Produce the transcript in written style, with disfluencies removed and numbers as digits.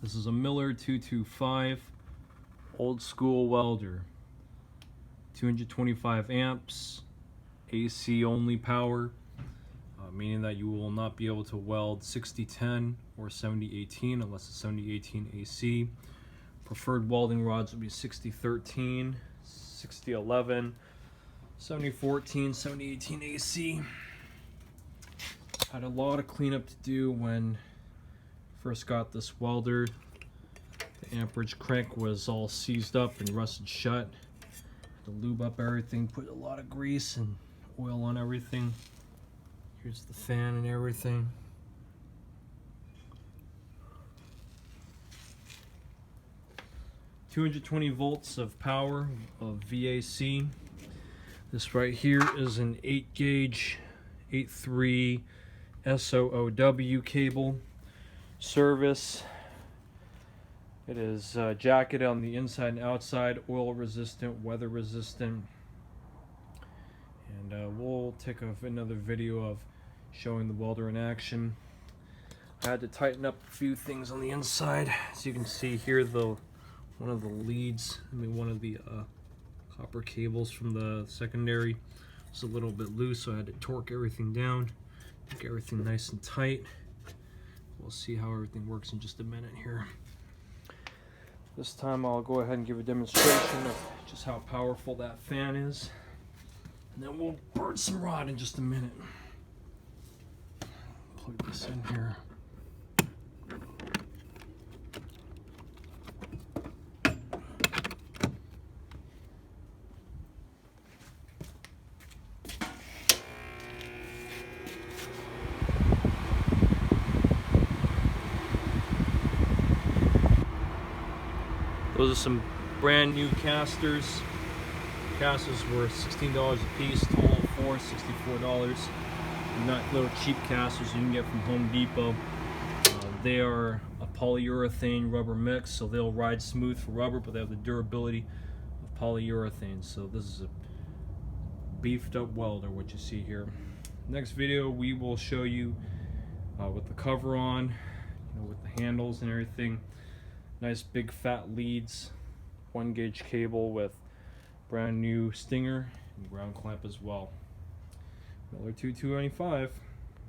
This is a Miller 225 old school welder. 225 amps, AC only power, meaning that you will not be able to weld 6010 or 7018 unless it's 7018 AC. Preferred welding rods would be 6013, 6011, 7014, 7018 AC. Had a lot of cleanup to do when first got this welder. The amperage crank was all seized up and rusted shut. Had to lube up everything, put a lot of grease and oil on everything. Here's the fan and everything. "220 volts of power of VAC. This right here is an 8 gauge 8.3 SOOW cable. Service. It is jacketed on the inside and outside, oil resistant, weather resistant. And we'll take another video of showing the welder in action. I had to tighten up a few things on the inside. As you can see here, one of the leads, one of the copper cables from the secondary was a little bit loose, so I had to torque everything down, make everything nice and tight. We'll see how everything works in just a minute here. This time I'll go ahead and give a demonstration of just how powerful that fan is, and then we'll burn some rod in just a minute. Plug this in here. Those are some brand new casters. Casters were $16 a piece, total of four, $64. Not little cheap casters you can get from Home Depot. They are a polyurethane rubber mix, so they'll ride smooth for rubber, but they have the durability of polyurethane. So this is a beefed up welder, what you see here. Next video we will show you with the cover on, with the handles and everything. Nice big fat leads, 1 gauge cable with brand new stinger and ground clamp as well. Miller 225.